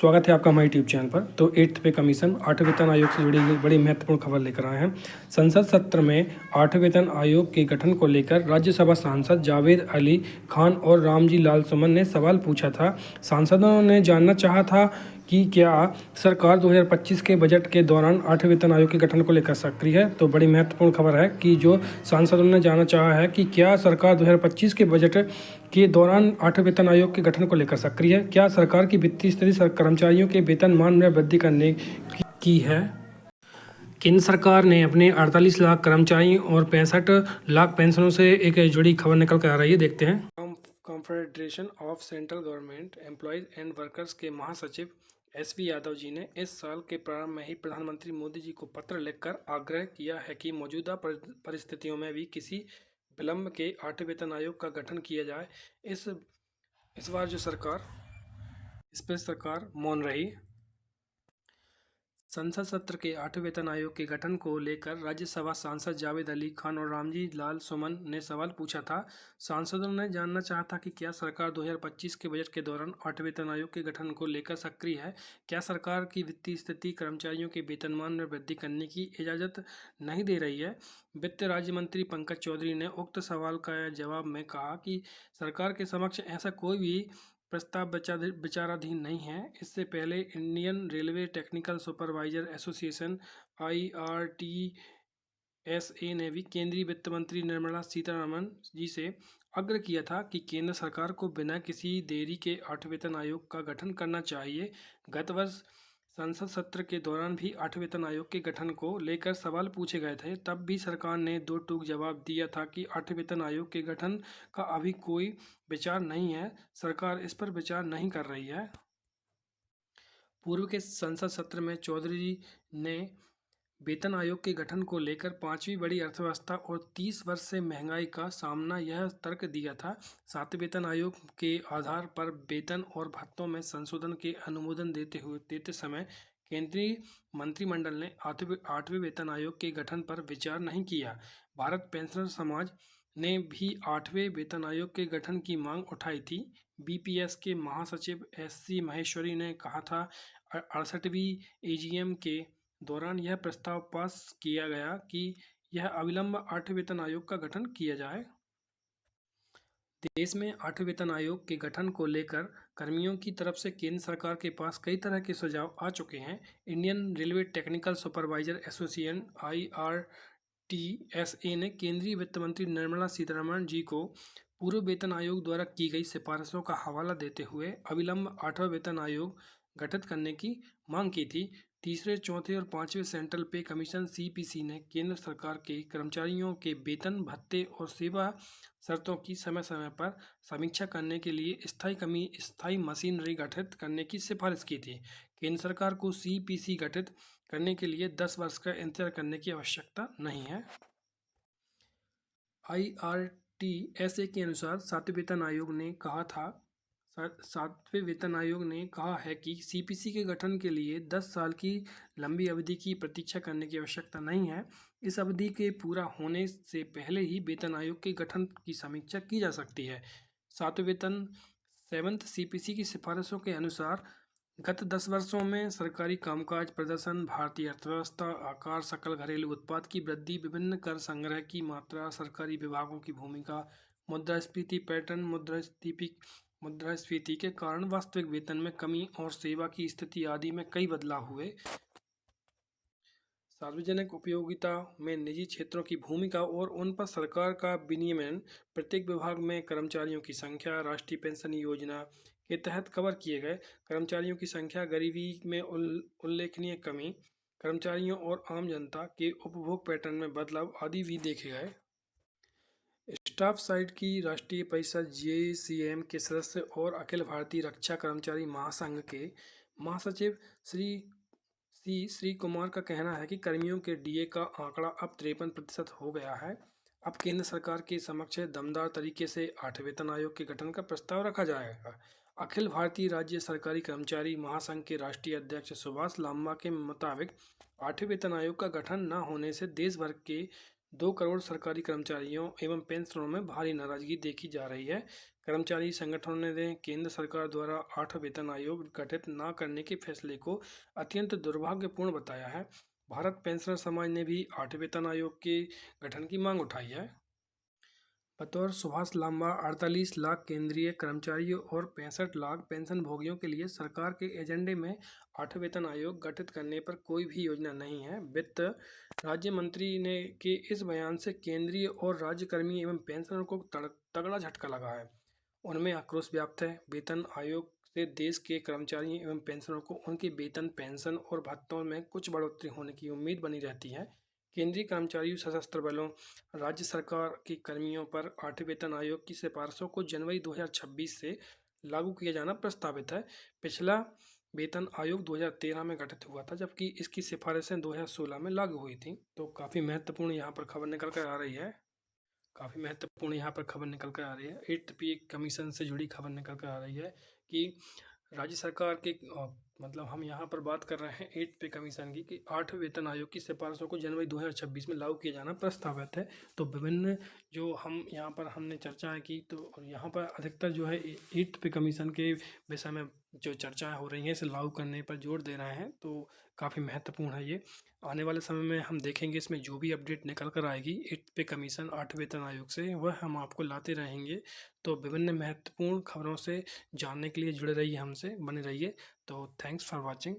स्वागत है आपका हमारे यूट्यूब चैनल पर। तो 8th पे कमीशन 8वें वेतन आयोग से जुड़ी हुई बड़ी महत्वपूर्ण खबर लेकर आए हैं। संसद सत्र में 8वें वेतन आयोग के गठन को लेकर राज्यसभा सांसद जावेद अली खान और रामजी लाल सुमन ने सवाल पूछा था। सांसदों ने जानना चाहा था कि क्या सरकार 2025 के बजट के दौरान 8वें वेतन आयोग के गठन को लेकर सक्रिय है। तो बड़ी महत्वपूर्ण खबर है कि जो सांसदों ने जानना चाहा है कि क्या सरकार 2025 के बजट के दौरान 8वें वेतन आयोग के गठन को लेकर सक्रिय है, क्या सरकार की वित्तीय स्थिति कर्मचारियों के वेतनमान में वृद्धि करने की है। केंद्र सरकार ने अपने 48 लाख कर्मचारियों और 65 लाख पेंशनों से एक जुड़ी खबर निकल कर आ रही है। देखते हैं। Confederation of central government employees and workers के महासचिव SV यादव जी ने इस साल के प्रारंभ में ही प्रधानमंत्री मोदी जी को पत्र लिखकर आग्रह किया है कि मौजूदा परिस्थितियों में भी किसी विलंब के 8वें वेतन आयोग का गठन किया जाए। इस बार जो इस पर सरकार मौन रही। संसद सत्र के 8वें वेतन आयोग के गठन को लेकर राज्यसभा सांसद जावेद अली खान और रामजी लाल सुमन ने सवाल पूछा था। सांसदों ने जानना चाहा था कि क्या सरकार 2025 के बजट के दौरान 8वें वेतन आयोग के गठन को लेकर सक्रिय है, क्या सरकार की वित्तीय स्थिति कर्मचारियों के वेतनमान में वृद्धि करने की इजाज़त नहीं दे रही है। वित्त राज्य मंत्री पंकज चौधरी ने उक्त सवाल का जवाब में कहा कि सरकार के समक्ष ऐसा कोई भी प्रस्ताव विचाराधीन नहीं है। इससे पहले Indian railway technical supervisor association IRTSA ने भी केंद्रीय वित्त मंत्री निर्मला सीतारमण जी से आग्रह किया था कि केंद्र सरकार को बिना किसी देरी के 8वें वेतन आयोग का गठन करना चाहिए। गत वर्ष संसद सत्र के दौरान भी 8वें वेतन आयोग के गठन को लेकर सवाल पूछे गए थे। तब भी सरकार ने दो टूक जवाब दिया था कि 8वें वेतन आयोग के गठन का अभी कोई विचार नहीं है, सरकार इस पर विचार नहीं कर रही है। पूर्व के संसद सत्र में चौधरी जी ने वेतन आयोग के गठन को लेकर 5वीं बड़ी अर्थव्यवस्था और 30 वर्ष से महंगाई का सामना यह तर्क दिया था। 7वें वेतन आयोग के आधार पर वेतन और भत्तों में संशोधन के अनुमोदन देते समय केंद्रीय मंत्रिमंडल ने 8वें वेतन आयोग के गठन पर विचार नहीं किया। भारत पेंशनर समाज ने भी 8वें वेतन आयोग के गठन की मांग उठाई थी। BPS के महासचिव SC महेश्वरी ने कहा था 68वीं AGM के दौरान यह प्रस्ताव पास किया गया कि यह अविलंब 8वें वेतन आयोग का गठन किया जाए। देश में 8वें वेतन आयोग के गठन को लेकर कर्मियों की तरफ से केंद्र सरकार के पास कई तरह के सुझाव आ चुके हैं। Indian railway technical supervisor association IRTSA ने केंद्रीय वित्त मंत्री निर्मला सीतारमण जी को पूर्व वेतन आयोग द्वारा की गई सिफारिशों का हवाला देते हुए अविलंब 8वां वेतन आयोग गठित करने की मांग की थी। तीसरे, चौथे और 5वें सेंट्रल पे कमीशन CPC ने केंद्र सरकार के कर्मचारियों के वेतन, भत्ते और सेवा शर्तों की समय समय पर समीक्षा करने के लिए स्थायी मशीनरी गठित करने की सिफारिश की थी। केंद्र सरकार को CPC गठित करने के लिए 10 वर्ष का इंतजार करने की आवश्यकता नहीं है। IRTSA के अनुसार 7वें वेतन आयोग ने कहा है कि CPC के गठन के लिए 10 साल की लंबी अवधि की प्रतीक्षा करने की आवश्यकता नहीं है। इस अवधि के पूरा होने से पहले ही वेतन आयोग के गठन की समीक्षा की जा सकती है। 7th CPC की सिफारिशों के अनुसार गत 10 वर्षों में सरकारी कामकाज प्रदर्शन, भारतीय अर्थव्यवस्था आकार, सकल घरेलू उत्पाद की वृद्धि, विभिन्न कर संग्रह की मात्रा, सरकारी विभागों की भूमिका, मुद्रास्फीति पैटर्न, मुद्रास्फीति के कारण वास्तविक वेतन में कमी और सेवा की स्थिति आदि में कई बदलाव हुए। सार्वजनिक उपयोगिता में निजी क्षेत्रों की भूमिका और उन पर सरकार का विनियमन, प्रत्येक विभाग में कर्मचारियों की संख्या, राष्ट्रीय पेंशन योजना के तहत कवर किए गए कर्मचारियों की संख्या, गरीबी में उल्लेखनीय कमी, कर्मचारियों और आम जनता के उपभोग पैटर्न में बदलाव आदि भी देखे गए। स्टाफ साइड की राष्ट्रीय परिषद JCM के सदस्य और अखिल भारतीय रक्षा कर्मचारी महासंघ के महासचिव श्री कुमार का कहना है कि कर्मियों के DA का आंकड़ा अब 53% हो गया है। अब केंद्र सरकार के समक्ष दमदार तरीके से 8वें वेतन आयोग के गठन का प्रस्ताव रखा जाएगा। अखिल भारतीय राज्य सरकारी कर्मचारी महासंघ के राष्ट्रीय अध्यक्ष सुभाष लांबा के मुताबिक 8वें वेतन आयोग का गठन न होने से देश भर के 2 करोड़ सरकारी कर्मचारियों एवं पेंशनरों में भारी नाराजगी देखी जा रही है। कर्मचारी संगठनों ने केंद्र सरकार द्वारा 8 वेतन आयोग गठित न करने के फैसले को अत्यंत दुर्भाग्यपूर्ण बताया है। भारत पेंशनर समाज ने भी 8 वेतन आयोग के गठन की मांग उठाई है। बतौर सुभाष लांबा 48 लाख केंद्रीय कर्मचारियों और 65 लाख पेंशन भोगियों के लिए सरकार के एजेंडे में 8 वेतन आयोग गठित करने पर कोई भी योजना नहीं है। वित्त राज्य मंत्री ने के इस बयान से केंद्रीय और राज्य कर्मी एवं पेंशनरों को तगड़ा झटका लगा है। उनमें आक्रोश व्याप्त है। वेतन आयोग से देश के कर्मचारियों एवं पेंशनरों को उनके वेतन, पेंशन और भत्तों में कुछ बढ़ोतरी होने की उम्मीद बनी रहती है। केंद्रीय कर्मचारियों, सशस्त्र बलों, राज्य सरकार के कर्मियों पर 8वें वेतन आयोग की सिफारिशों को जनवरी 2026 से लागू किया जाना प्रस्तावित है। पिछला वेतन आयोग 2013 में गठित हुआ था, जबकि इसकी सिफारिशें 2016 में लागू हुई थी। तो काफ़ी महत्वपूर्ण यहाँ पर खबर निकल कर आ रही है। एट्थ पे कमीशन से जुड़ी खबर निकल कर आ रही है कि राज्य सरकार के मतलब हम यहाँ पर बात कर रहे हैं 8 पे कमीशन की कि 8 वेतन आयोग की सिफारिशों को जनवरी 2026 में लागू किया जाना प्रस्तावित है। तो विभिन्न जो हम यहाँ पर हमने चर्चाएं की, तो यहाँ पर अधिकतर जो है 8 पे कमीशन के विषय में जो चर्चाएं हो रही हैं, इसे लागू करने पर जोर दे रहे हैं। तो काफ़ी महत्वपूर्ण है ये। आने वाले समय में हम देखेंगे इसमें जो भी अपडेट निकल कर आएगी 8 पे कमीशन 8 वेतन आयोग से, वह हम आपको लाते रहेंगे। तो विभिन्न महत्वपूर्ण खबरों से जानने के लिए जुड़े रहिए, हमसे बने रहिए। तो थैंक्स फॉर वॉचिंग।